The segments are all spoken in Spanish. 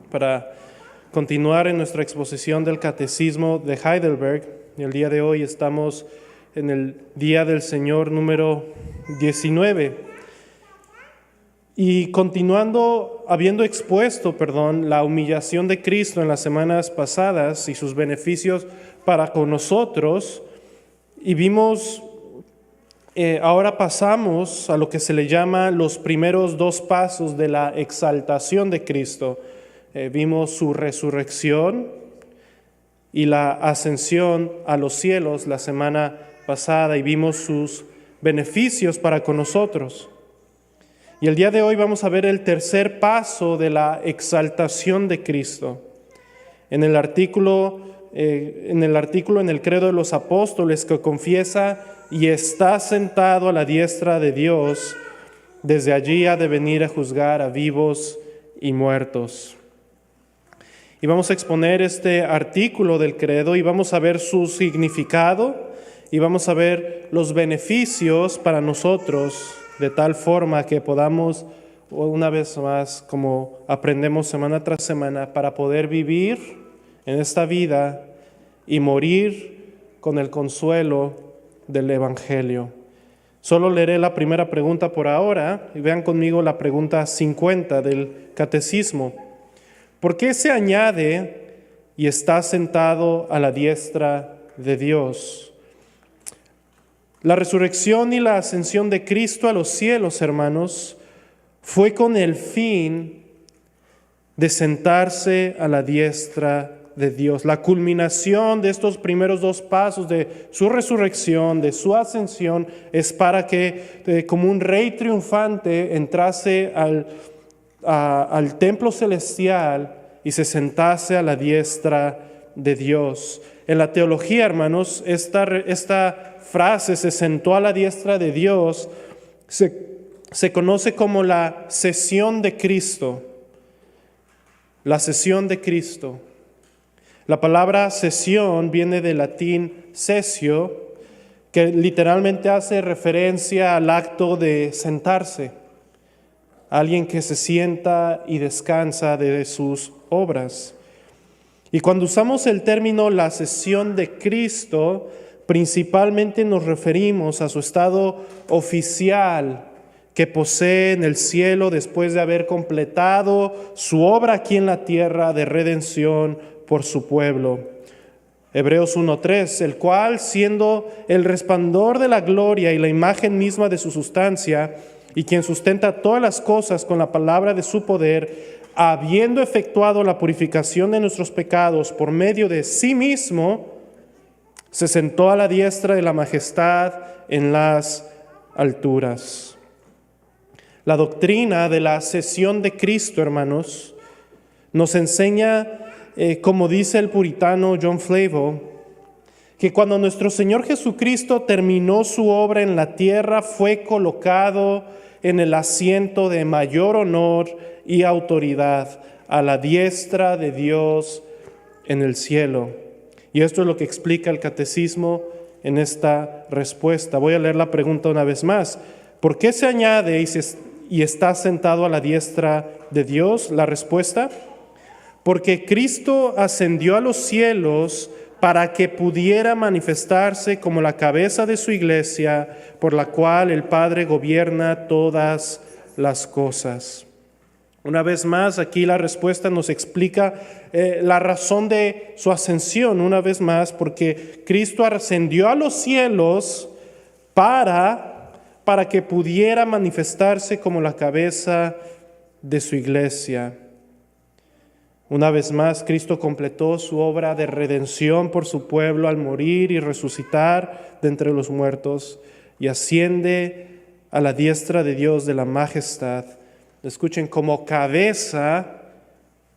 para continuar en nuestra exposición del Catecismo de Heidelberg. Y el día de hoy estamos en el Día del Señor número 19. Y continuando, habiendo expuesto, la humillación de Cristo en las semanas pasadas y sus beneficios para con nosotros, y vimos, ahora pasamos a lo que se le llama los primeros dos pasos de la exaltación de Cristo. Vimos su resurrección y la ascensión a los cielos la semana pasada y vimos sus beneficios para con nosotros. Y el día de hoy vamos a ver el tercer paso de la exaltación de Cristo. En el artículo en el Credo de los Apóstoles, que confiesa: y está sentado a la diestra de Dios, desde allí ha de venir a juzgar a vivos y muertos. Y vamos a exponer este artículo del credo y vamos a ver su significado y vamos a ver los beneficios para nosotros, de tal forma que podamos, una vez más, como aprendemos semana tras semana, para poder vivir en esta vida y morir con el consuelo del Evangelio. Solo leeré la primera pregunta por ahora y vean conmigo la pregunta 50 del Catecismo. ¿Por qué se añade y está sentado a la diestra de Dios? La resurrección y la ascensión de Cristo a los cielos, hermanos, fue con el fin de sentarse a la diestra de Dios. La culminación de estos primeros dos pasos de su resurrección, de su ascensión, es para que como un rey triunfante entrase al templo celestial y se sentase a la diestra de Dios. En la teología, hermanos, esta frase, se sentó a la diestra de Dios, se conoce como la sesión de Cristo. La sesión de Cristo. La palabra sesión viene del latín sesio, que literalmente hace referencia al acto de sentarse. Alguien que se sienta y descansa de sus obras. Y cuando usamos el término la sesión de Cristo, principalmente nos referimos a su estado oficial que posee en el cielo después de haber completado su obra aquí en la tierra de redención por su pueblo. Hebreos 1:3, el cual, siendo el resplandor de la gloria y la imagen misma de su sustancia, y quien sustenta todas las cosas con la palabra de su poder, habiendo efectuado la purificación de nuestros pecados por medio de sí mismo, se sentó a la diestra de la majestad en las alturas. La doctrina de la sesión de Cristo, hermanos, nos enseña, como dice el puritano John Flavel, que cuando nuestro Señor Jesucristo terminó su obra en la tierra, fue colocado en el asiento de mayor honor y autoridad, a la diestra de Dios en el cielo. Y esto es lo que explica el Catecismo en esta respuesta. Voy a leer la pregunta una vez más. ¿Por qué se añade y está sentado a la diestra de Dios? La respuesta: porque Cristo ascendió a los cielos para que pudiera manifestarse como la cabeza de su iglesia, por la cual el Padre gobierna todas las cosas. Una vez más, aquí la respuesta nos explica la razón de su ascensión, una vez más, porque Cristo ascendió a los cielos para que pudiera manifestarse como la cabeza de su iglesia. Una vez más, Cristo completó su obra de redención por su pueblo al morir y resucitar de entre los muertos y asciende a la diestra de Dios de la majestad. Escuchen, como cabeza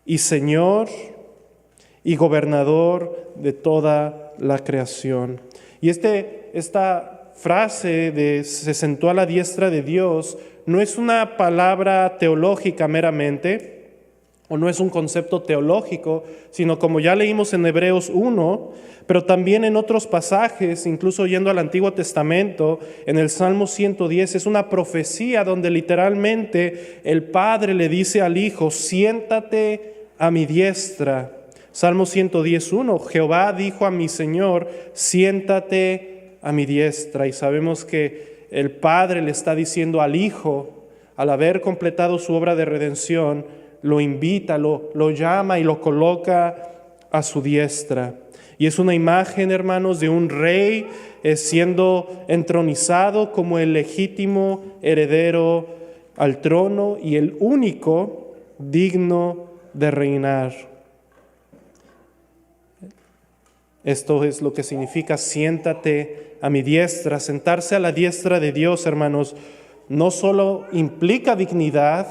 y Señor y gobernador de toda la creación. Y esta frase de se sentó a la diestra de Dios no es una palabra teológica meramente, o no es un concepto teológico, sino como ya leímos en Hebreos 1, pero también en otros pasajes, incluso yendo al Antiguo Testamento, en el Salmo 110, es una profecía donde literalmente el Padre le dice al Hijo: siéntate a mi diestra. Salmo 110:1, Jehová dijo a mi Señor, siéntate a mi diestra. Y sabemos que el Padre le está diciendo al Hijo, al haber completado su obra de redención, lo invita, lo llama y lo coloca a su diestra. Y es una imagen, hermanos, de un rey siendo entronizado como el legítimo heredero al trono y el único digno de reinar. Esto es lo que significa siéntate a mi diestra. Sentarse a la diestra de Dios, hermanos, no solo implica dignidad,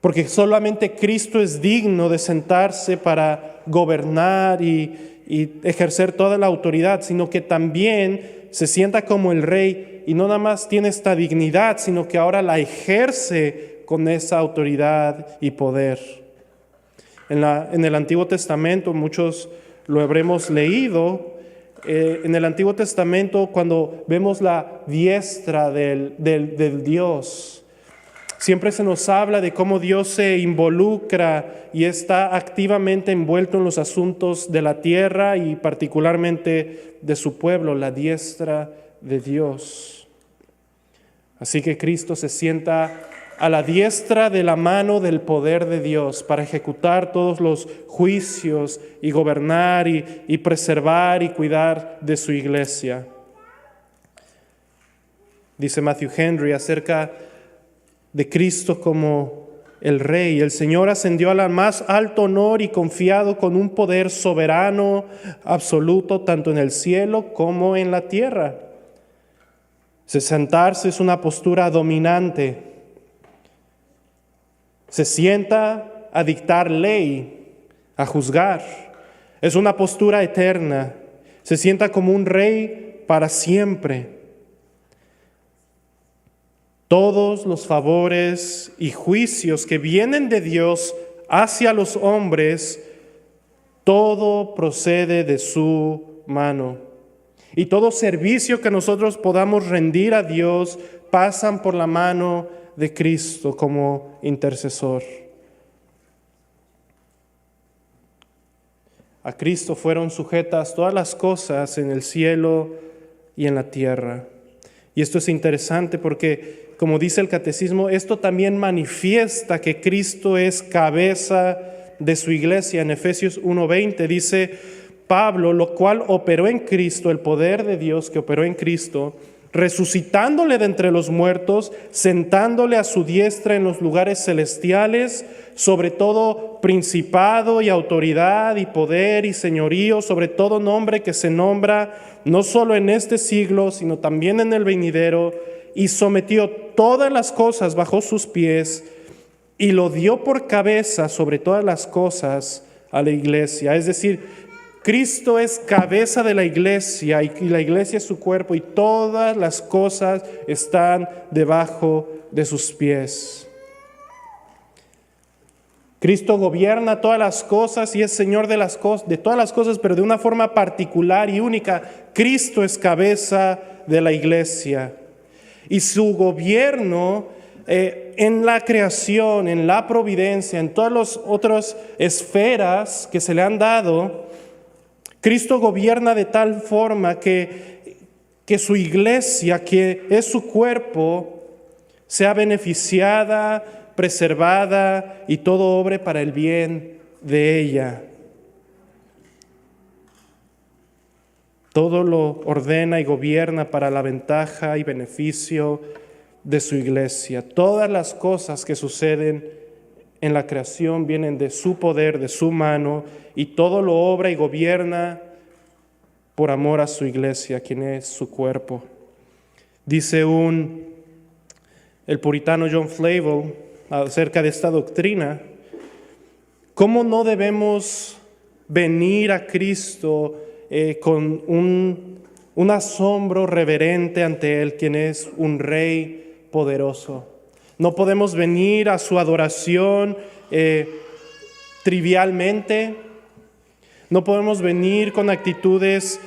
porque solamente Cristo es digno de sentarse para gobernar y ejercer toda la autoridad, sino que también se sienta como el rey y no nada más tiene esta dignidad, sino que ahora la ejerce con esa autoridad y poder. En el Antiguo Testamento, muchos lo habremos leído, en el Antiguo Testamento cuando vemos la diestra del Dios, siempre se nos habla de cómo Dios se involucra y está activamente envuelto en los asuntos de la tierra y particularmente de su pueblo, la diestra de Dios. Así que Cristo se sienta a la diestra de la mano del poder de Dios para ejecutar todos los juicios y gobernar y preservar y cuidar de su iglesia. Dice Matthew Henry acerca de Cristo como el Rey: el Señor ascendió al más alto honor y confiado con un poder soberano absoluto tanto en el cielo como en la tierra. Sentarse es una postura dominante. Se sienta a dictar ley, a juzgar. Es una postura eterna. Se sienta como un rey para siempre. Todos los favores y juicios que vienen de Dios hacia los hombres, todo procede de su mano. Y todo servicio que nosotros podamos rendir a Dios pasan por la mano de Cristo como intercesor. A Cristo fueron sujetas todas las cosas en el cielo y en la tierra. Y esto es interesante porque, como dice el catecismo, esto también manifiesta que Cristo es cabeza de su iglesia. En Efesios 1:20 dice Pablo, lo cual operó en Cristo, el poder de Dios que operó en Cristo, resucitándole de entre los muertos, sentándole a su diestra en los lugares celestiales, sobre todo principado y autoridad y poder y señorío, sobre todo nombre que se nombra, no solo en este siglo, sino también en el venidero, y sometió todas las cosas bajo sus pies, y lo dio por cabeza sobre todas las cosas a la iglesia. Es decir, Cristo es cabeza de la iglesia y la iglesia es su cuerpo y todas las cosas están debajo de sus pies. Cristo gobierna todas las cosas y es Señor de todas las cosas, pero de una forma particular y única. Cristo es cabeza de la iglesia y su gobierno en la creación, en la providencia, en todas las otras esferas que se le han dado, Cristo gobierna de tal forma que su iglesia, que es su cuerpo, sea beneficiada, preservada y todo obre para el bien de ella. Todo lo ordena y gobierna para la ventaja y beneficio de su iglesia. Todas las cosas que suceden en la creación vienen de su poder, de su mano, y todo lo obra y gobierna por amor a su iglesia, quien es su cuerpo. Dice el puritano John Flavel acerca de esta doctrina: ¿cómo no debemos venir a Cristo con un asombro reverente ante Él, quien es un Rey poderoso? No podemos venir a su adoración trivialmente. No podemos venir con actitudes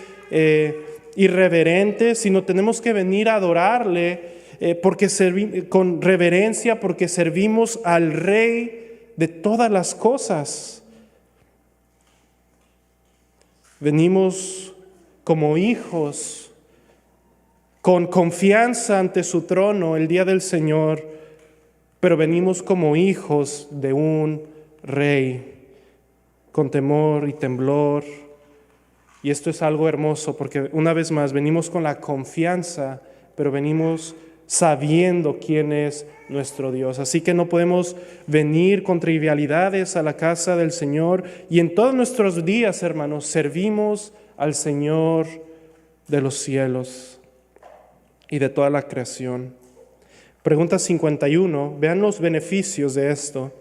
irreverentes, sino tenemos que venir a adorarle con reverencia, porque servimos al Rey de todas las cosas. Venimos como hijos, con confianza ante su trono el día del Señor, pero venimos como hijos de un rey, con temor y temblor. Y esto es algo hermoso, porque una vez más venimos con la confianza, pero venimos sabiendo quién es nuestro Dios. Así que no podemos venir con trivialidades a la casa del Señor. Y en todos nuestros días, hermanos, servimos al Señor de los cielos y de toda la creación. Pregunta 51. Vean los beneficios de esto.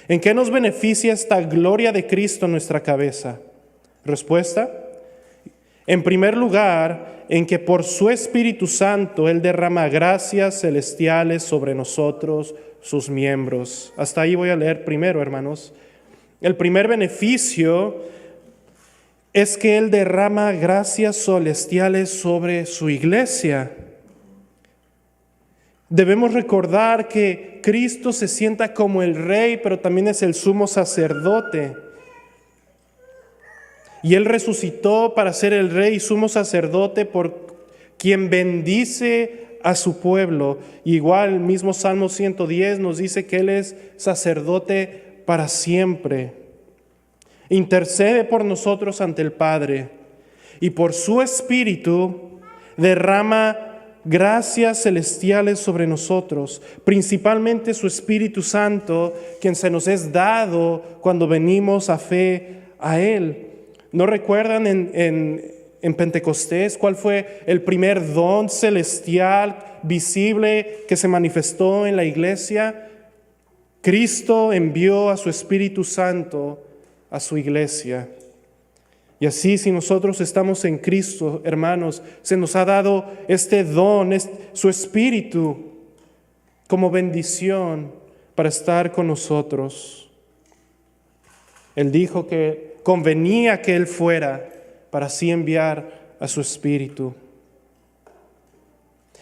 ¿En qué nos beneficia esta gloria de Cristo en nuestra cabeza? Respuesta: en primer lugar, en que por su Espíritu Santo Él derrama gracias celestiales sobre nosotros, sus miembros. Hasta ahí voy a leer primero, hermanos. El primer beneficio es que Él derrama gracias celestiales sobre su iglesia. Debemos recordar que Cristo se sienta como el Rey, pero también es el sumo sacerdote. Y Él resucitó para ser el Rey y sumo sacerdote por quien bendice a su pueblo. Igual el mismo Salmo 110 nos dice que Él es sacerdote para siempre. Intercede por nosotros ante el Padre y por su Espíritu derrama gracias celestiales sobre nosotros, principalmente su Espíritu Santo, quien se nos es dado cuando venimos a fe a Él. ¿No recuerdan en Pentecostés cuál fue el primer don celestial visible que se manifestó en la iglesia? Cristo envió a su Espíritu Santo a su iglesia. Y así, si nosotros estamos en Cristo, hermanos, se nos ha dado este don, su Espíritu, como bendición para estar con nosotros. Él dijo que convenía que Él fuera para así enviar a su Espíritu.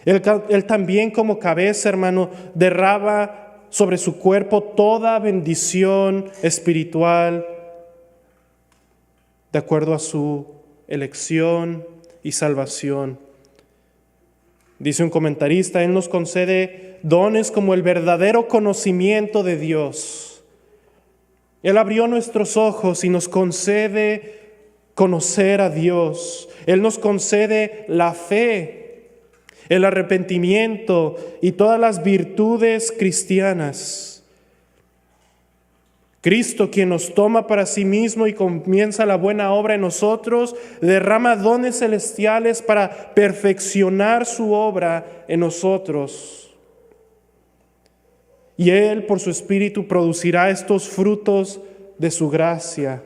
Él también, como cabeza, hermano, derrama sobre su cuerpo toda bendición espiritual de acuerdo a su elección y salvación. Dice un comentarista, Él nos concede dones como el verdadero conocimiento de Dios. Él abrió nuestros ojos y nos concede conocer a Dios. Él nos concede la fe, el arrepentimiento y todas las virtudes cristianas. Cristo, quien nos toma para sí mismo y comienza la buena obra en nosotros, derrama dones celestiales para perfeccionar su obra en nosotros. Y Él, por su Espíritu, producirá estos frutos de su gracia.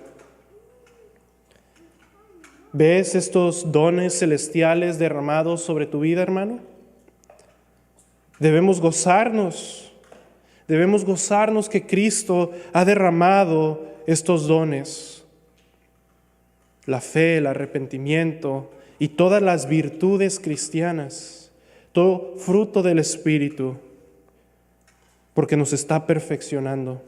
¿Ves estos dones celestiales derramados sobre tu vida, hermano? Debemos gozarnos que Cristo ha derramado estos dones. La fe, el arrepentimiento y todas las virtudes cristianas, todo fruto del Espíritu, porque nos está perfeccionando.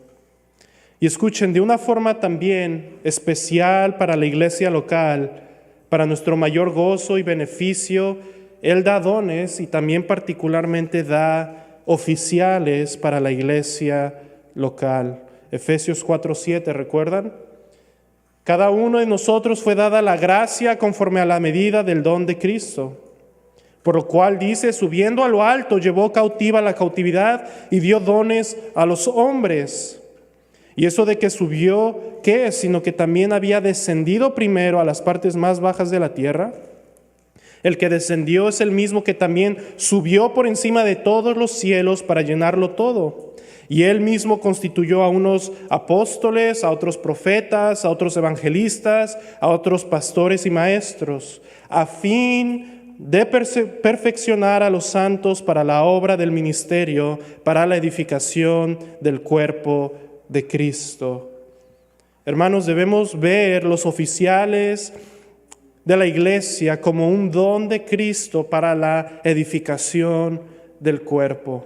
Y escuchen, de una forma también especial para la iglesia local, para nuestro mayor gozo y beneficio, Él da dones y también particularmente da oficiales para la iglesia local. Efesios 4:7, ¿recuerdan? Cada uno de nosotros fue dada la gracia conforme a la medida del don de Cristo. Por lo cual dice, subiendo a lo alto, llevó cautiva la cautividad y dio dones a los hombres. Y eso de que subió, ¿qué es? Sino que también había descendido primero a las partes más bajas de la tierra. El que descendió es el mismo que también subió por encima de todos los cielos para llenarlo todo. Y Él mismo constituyó a unos apóstoles, a otros profetas, a otros evangelistas, a otros pastores y maestros, a fin de perfeccionar a los santos para la obra del ministerio, para la edificación del cuerpo de Cristo. Hermanos, debemos ver los oficiales de la iglesia como un don de Cristo para la edificación del cuerpo.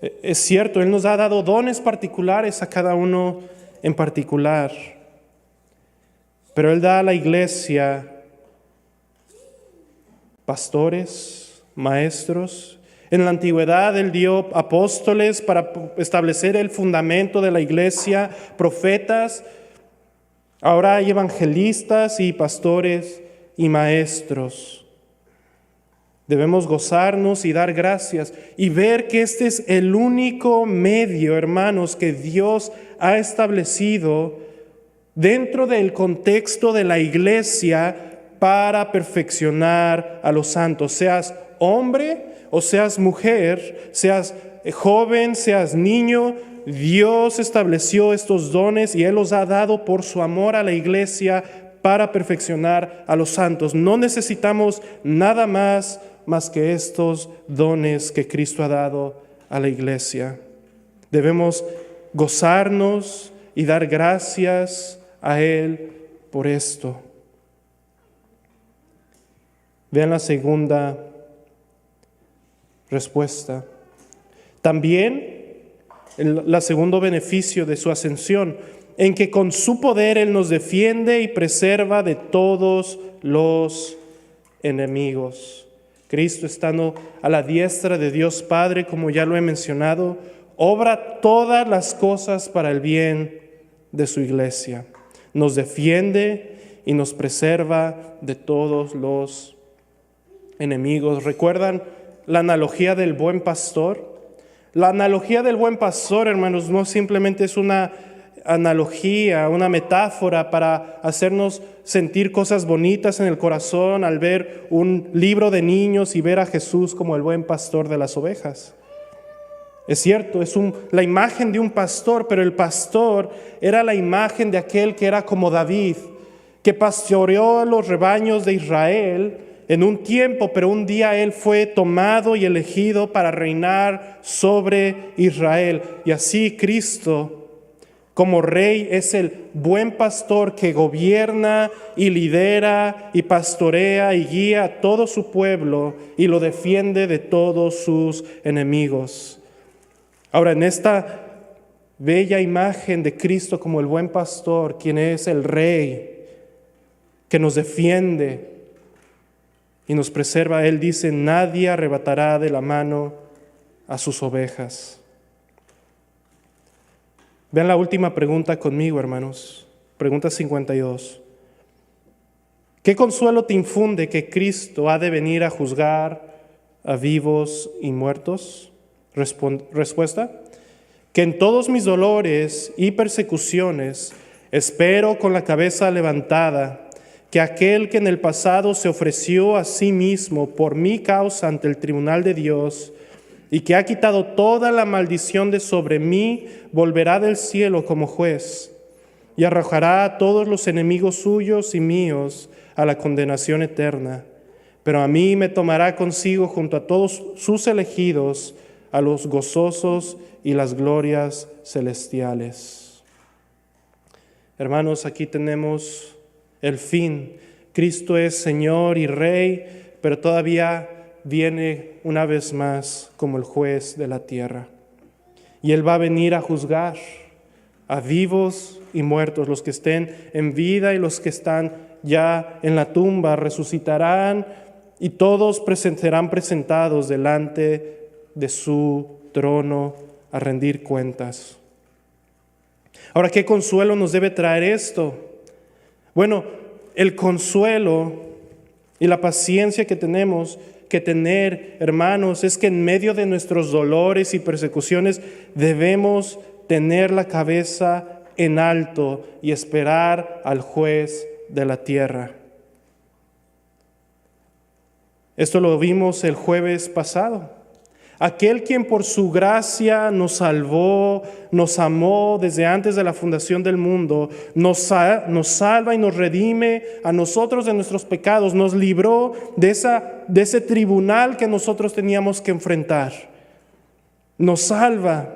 Es cierto, Él nos ha dado dones particulares a cada uno en particular, pero Él da a la iglesia pastores, maestros. En la antigüedad Él dio apóstoles para establecer el fundamento de la iglesia, profetas. Ahora hay evangelistas y pastores y maestros. Debemos gozarnos y dar gracias y ver que este es el único medio, hermanos, que Dios ha establecido dentro del contexto de la iglesia para perfeccionar a los santos. Seas hombre o seas mujer, seas joven, seas niño, Dios estableció estos dones y Él los ha dado por su amor a la iglesia para perfeccionar a los santos. No necesitamos nada más que estos dones que Cristo ha dado a la iglesia. Debemos gozarnos y dar gracias a Él por esto. Vean la segunda respuesta. También el segundo beneficio de su ascensión, en que con su poder Él nos defiende y preserva de todos los enemigos. Cristo, estando a la diestra de Dios Padre, como ya lo he mencionado, obra todas las cosas para el bien de su iglesia. Nos defiende y nos preserva de todos los enemigos. ¿Recuerdan la analogía del buen pastor? La analogía del buen pastor, hermanos, no simplemente es una analogía, una metáfora para hacernos sentir cosas bonitas en el corazón al ver un libro de niños y ver a Jesús como el buen pastor de las ovejas. Es cierto, es la imagen de un pastor, pero el pastor era la imagen de aquel que era como David, que pastoreó los rebaños de Israel en un tiempo, pero un día él fue tomado y elegido para reinar sobre Israel. Y así Cristo, como rey, es el buen pastor que gobierna y lidera y pastorea y guía a todo su pueblo y lo defiende de todos sus enemigos. Ahora, en esta bella imagen de Cristo como el buen pastor, quien es el rey que nos defiende y nos preserva, Él dice: nadie arrebatará de la mano a sus ovejas. Vean la última pregunta conmigo, hermanos. Pregunta 52. ¿Qué consuelo te infunde que Cristo ha de venir a juzgar a vivos y muertos? Respuesta: que en todos mis dolores y persecuciones espero con la cabeza levantada que aquel que en el pasado se ofreció a sí mismo por mi causa ante el tribunal de Dios y que ha quitado toda la maldición de sobre mí, volverá del cielo como juez y arrojará a todos los enemigos suyos y míos a la condenación eterna. Pero a mí me tomará consigo junto a todos sus elegidos a los gozosos y las glorias celestiales. Hermanos, aquí tenemos el fin. Cristo es Señor y Rey, pero todavía viene una vez más como el juez de la tierra. Y Él va a venir a juzgar a vivos y muertos, los que estén en vida y los que están ya en la tumba, resucitarán y todos serán presentados delante de su trono a rendir cuentas. Ahora, ¿qué consuelo nos debe traer esto? Bueno, el consuelo y la paciencia que tenemos que tener, hermanos, es que en medio de nuestros dolores y persecuciones debemos tener la cabeza en alto y esperar al juez de la tierra. Esto lo vimos el jueves pasado. Aquel quien por su gracia nos salvó, nos amó desde antes de la fundación del mundo, nos salva y nos redime a nosotros de nuestros pecados, nos libró de ese tribunal que nosotros teníamos que enfrentar. Nos salva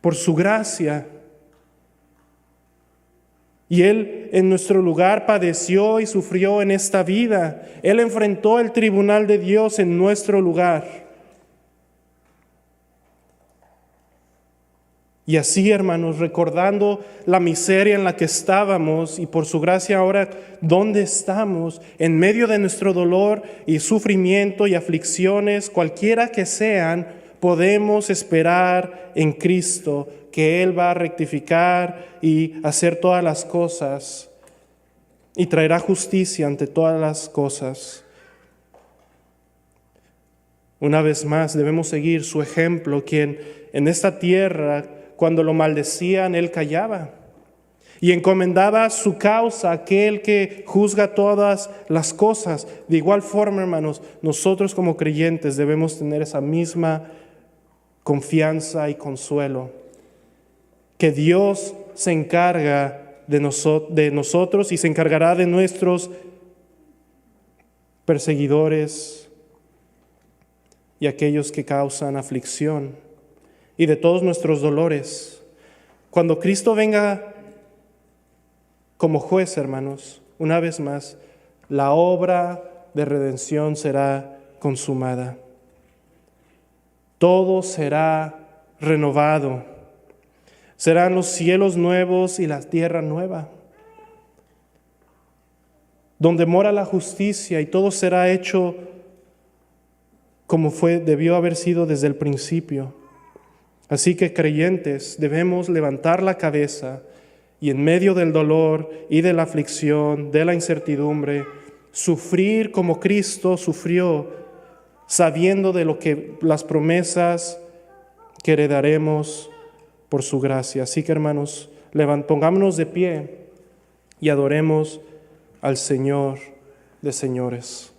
por su gracia. Y Él en nuestro lugar padeció y sufrió en esta vida. Él enfrentó el tribunal de Dios en nuestro lugar. Y así, hermanos, recordando la miseria en la que estábamos y por su gracia ahora, ¿dónde estamos? En medio de nuestro dolor y sufrimiento y aflicciones, cualquiera que sean, podemos esperar en Cristo que Él va a rectificar y hacer todas las cosas y traerá justicia ante todas las cosas. Una vez más debemos seguir su ejemplo, quien en esta tierra, cuando lo maldecían, Él callaba y encomendaba su causa a aquel que juzga todas las cosas. De igual forma, hermanos, nosotros como creyentes debemos tener esa misma confianza y consuelo, que Dios se encarga de nosotros y se encargará de nuestros perseguidores y aquellos que causan aflicción y de todos nuestros dolores. Cuando Cristo venga como juez, hermanos, una vez más, la obra de redención será consumada. Todo será renovado. Serán los cielos nuevos y la tierra nueva, donde mora la justicia, y todo será hecho como debió haber sido desde el principio. Así que, creyentes, debemos levantar la cabeza y en medio del dolor y de la aflicción, de la incertidumbre, sufrir como Cristo sufrió, sabiendo de lo que las promesas que heredaremos por su gracia. Así que, hermanos, pongámonos de pie y adoremos al Señor de señores.